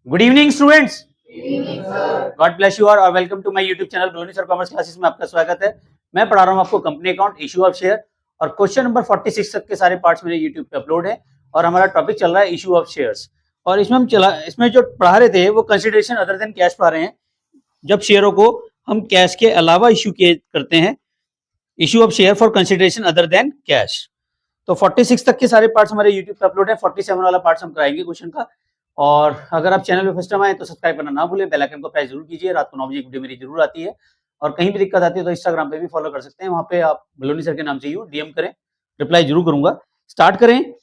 Good evening students, God bless you all और welcome to my YouTube channel ब्लोनी sir commerce classes में आपका स्वागत है। मैं पढ़ा रहा हूँ आपको company account, issue of share और क्वेश्चन नंबर 46 तक के सारे पार्ट्स मेरे यूट्यूब पे अपलोड है और हमारा टॉपिक चल रहा है इशू ऑफ शेयर्स। और इसमें जो पढ़ा रहे थे वो कंसिडरेशन अदर देन कैश पढ़ा रहे हैं। जब शेयरों को हम कैश के अलावा इशू करते हैं, issue of share for consideration other than cash. तो 46 तक के सारे पार्ट्स हमारे यूट्यूब पे अपलोड है। 47 वाला पार्ट्स हम कराएंगे क्वेश्चन का। और अगर आप चैनल पे फर्स्ट टाइम आए तो सब्सक्राइब करना ना भूलें, बेल आइकन को प्रेस जरूर कीजिए। रात को 9 बजे वीडियो मेरी जरूर आती है और कहीं भी दिक्कत आती है तो इंस्टाग्राम पे भी फॉलो कर सकते हैं। वहां पे आप बलोनी सर के नाम से डीएम करें, रिप्लाई जरूर करूंगा। स्टार्ट करें।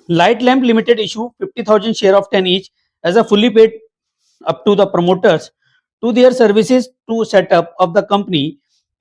Light lamp limited issue 50,000 share of 10 each as a fully paid up to the promoters to their services to set up of the company.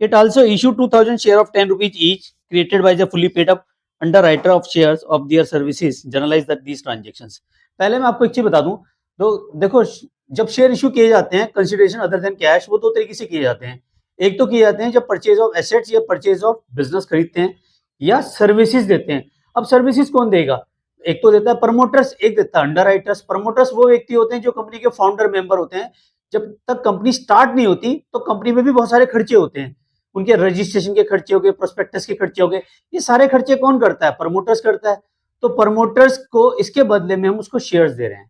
It also issued 2,000 share of 10 rupees each created by the fully paid up underwriter of shares of their services. Generalize that these transactions. पहले मैं आपको एक चीज बता दूं, तो देखो जब शेयर इशू किए जाते हैं कंसिडरेशन अदर देन कैश, वो दो तरीके से किए जाते हैं। एक तो किए जाते हैं जब परचेज ऑफ एसेट्स या परचेज ऑफ बिजनेस खरीदते हैं या सर्विसेज देते हैं। अब सर्विसेज कौन देगा? एक तो देता है प्रमोटर्स, एक देता है अंडरराइटर्स। प्रमोटर्स वो व्यक्ति होते हैं जो कंपनी के फाउंडर मेंबर होते हैं। जब तक कंपनी स्टार्ट नहीं होती तो कंपनी में भी बहुत सारे खर्चे होते हैं। उनके रजिस्ट्रेशन के खर्चे हो गए, प्रोस्पेक्टस के खर्चे हो गए, ये सारे खर्चे कौन करता है? प्रमोटर्स करता है। तो प्रमोटर्स को इसके बदले में हम उसको शेयर्स दे रहे हैं,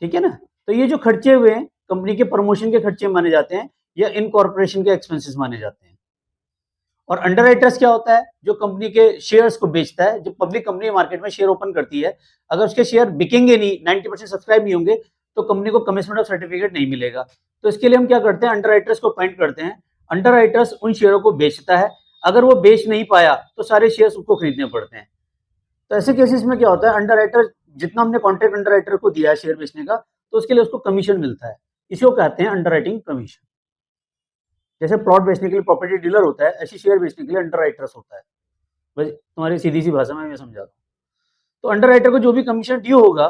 ठीक है ना। तो ये जो खर्चे हुए हैं कंपनी के प्रमोशन के खर्चे माने जाते हैं या इनकॉर्पोरेशन के एक्सपेंसेस माने जाते हैं। और अंडरराइटर्स क्या होता है? जो कंपनी के शेयर्स को बेचता है। जब पब्लिक कंपनी मार्केट में शेयर ओपन करती है, अगर उसके शेयर बिकेंगे नहीं, 90% सब्सक्राइब नहीं होंगे, तो कंपनी को कमिटमेंट ऑफ सर्टिफिकेट नहीं मिलेगा। तो इसके लिए हम क्या करते हैं? अंडरराइटर्स को अपॉइंट करते हैं। अंडरराइटर्स उन शेयरों को बेचता है। अगर वो बेच नहीं पाया तो सारे शेयर्स उसको खरीदने पड़ते हैं। तो ऐसे केसेस में क्या होता है? अंडरराइटर जितना हमने कॉन्ट्रैक्ट अंडरराइटर को दिया है शेयर बेचने का, तो उसके लिए उसको कमीशन मिलता है। इसी को कहते हैं अंडरराइटिंग कमीशन। जैसे प्लॉट बेचने के लिए प्रॉपर्टी डीलर होता है, ऐसी शेयर बेचने के लिए अंडरराइटर्स होता है। बस तुम्हारी सीधी सी भाषा में मैं समझा दूं, तो अंडरराइटर को जो भी कमीशन ड्यू होगा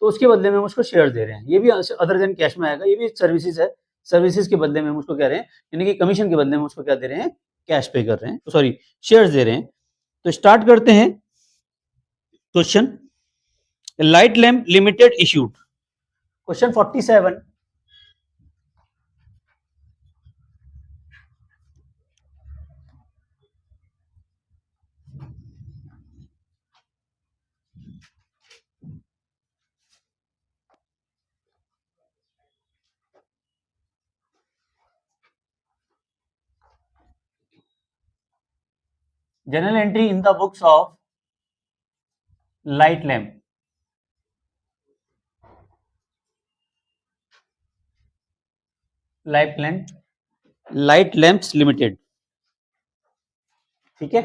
तो उसके बदले में हम उसको शेयर दे रहे हैं। ये भी अदर देन कैश में आएगा, ये भी सर्विसेज है। सर्विसेज के बदले में हम उसको कह रहे हैं, यानी कि कमीशन के बदले में उसको क्या दे रहे हैं? कैश पे कर रहे हैं, सॉरी शेयर्स दे रहे हैं। तो स्टार्ट करते हैं question. Light lamp limited issued, question 47। Journal entry in the books of light lamp. Light lamps limited, ठीक है।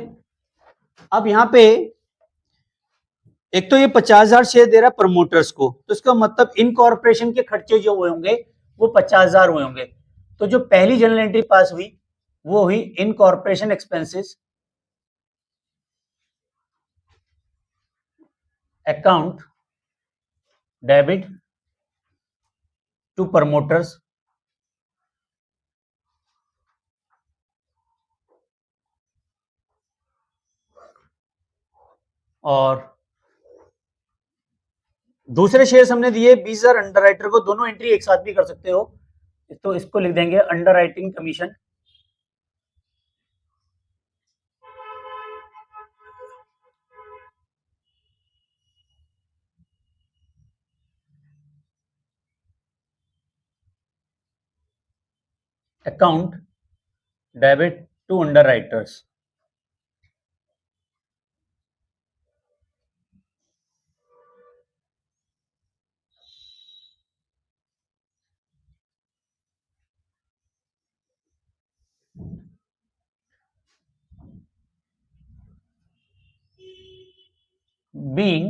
अब यहां पे एक तो ये 50,000 शेयर दे रहा है प्रमोटर्स को, तो इसका मतलब इनकॉर्पोरेशन के खर्चे जो हुए होंगे वो 50,000 हुए होंगे। तो जो पहली जर्नल एंट्री पास हुई वो हुई incorporation expenses account debit to promoters और दूसरे शेयर्स हमने दिए 20,000 अंडरराइटर को। दोनों एंट्री एक साथ भी कर सकते हो, तो इसको लिख देंगे underwriting commission account debit to underwriters. being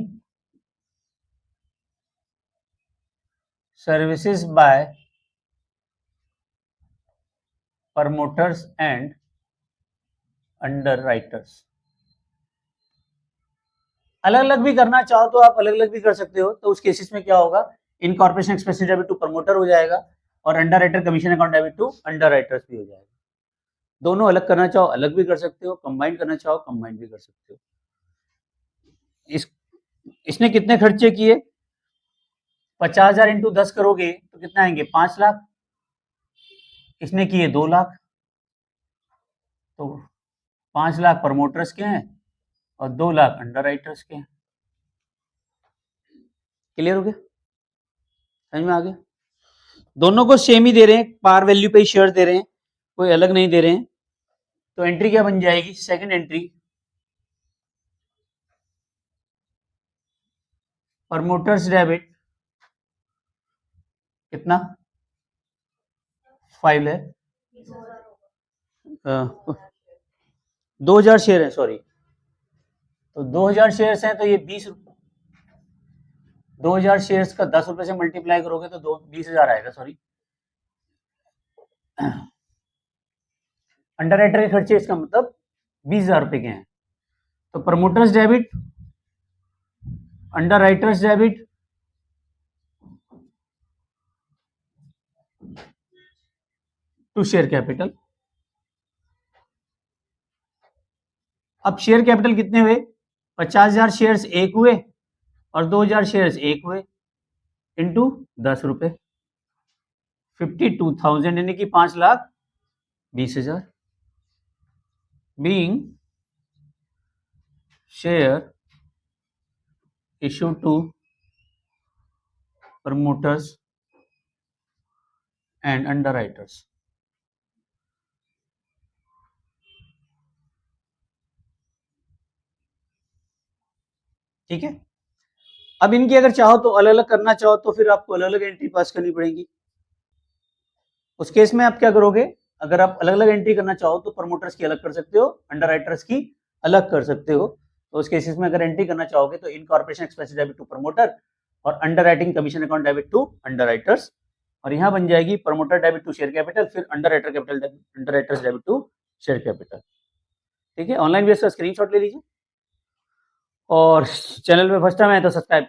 services by promoters and underwriters। अलग अलग भी करना चाहो तो आप अलग अलग भी कर सकते हो। तो उस केसेस में क्या होगा? Incorporation expenses debit to promoter हो जाएगा और underwriter commission account debit to underwriters भी हो जाएगा। दोनों अलग करना चाहो अलग भी कर सकते हो, कंबाइन करना चाहो कंबाइन भी कर सकते हो। इसने कितने खर्चे किए? 50,000 इंटू 10 करोगे तो कितना आएंगे 5 लाख, इसने किए 2 लाख, तो 5 लाख प्रमोटर्स के हैं और 2 लाख अंडर राइटर्स के हैं। क्लियर हो गया, समझ में आ गया? दोनों को सेम ही दे रहे हैं, पार वैल्यू पे ही शेयर दे रहे हैं, कोई अलग नहीं दे रहे हैं। तो एंट्री क्या बन जाएगी, सेकंड एंट्री, प्रमोटर्स डेबिट कितना 5 है, 2000 शेयर है, सॉरी, तो 2000 शेयर्स हैं तो ये 20 रुपये, 2000 शेयर्स का 10 रुपए से मल्टीप्लाई करोगे तो 20,000 आएगा, सॉरी। अंडर राइटर के खर्चे इसका मतलब 20,000 रुपए के हैं। तो promoters debit, underwriters debit, to share capital. अब शेयर कैपिटल कितने हुए, 50,000 शेयर्स एक हुए और 2,000 शेयर्स एक हुए, इंटू 10 रुपए, 52,000 यानी कि 5,20,000 being share issued to promoters and underwriters। ठीक है। अब इनकी अगर चाहो तो अलग अलग करना चाहो तो फिर आपको अलग अलग एंट्री पास करनी पड़ेगी। उस केस में आप क्या करोगे, अगर आप अलग अलग एंट्री करना चाहो तो प्रमोटर्स की अलग कर सकते हो, अंडर राइटर्स की अलग कर सकते हो। तो उस केसेस में अगर एंट्री करना चाहोगे तो incorporation expenses debit to promoter और underwriting commission account debit to underwriters, और यहाँ बन जाएगी promoter debit to share capital, फिर underwriter capital, underwriters debit to share capital. ठीक है, ऑनलाइन बेस का स्क्रीनशॉट ले लीजिए और चैनल पे फर्स्ट टाइम है तो सब्सक्राइब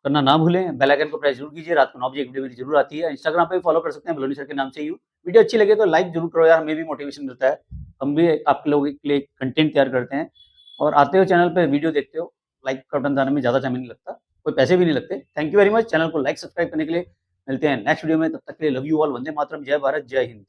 करना ना भूलें, बेल आइकन को प्रेस जरूर कीजिए। रात को 9 बजे एक वीडियो जरूर आती है। इंस्टाग्राम पे भी फॉलो कर सकते हैं बलोनी सर के नाम से। वीडियो अच्छी लगे तो लाइक जरूर करो यार, हमें भी मोटिवेशन मिलता है, हम भी आपके लोगों के लिए कंटेंट तैयार करते हैं। और आते हो चैनल पे वीडियो देखते हो, लाइक का बटन दबाने में ज़्यादा टाइम नहीं लगता, कोई पैसे भी नहीं लगते। Thank you very much channel को लाइक सब्सक्राइब करने के लिए। मिलते हैं नेक्स्ट वीडियो में, तब तक के लिए love you all, Vande Mataram, जय भारत, जय हिंद।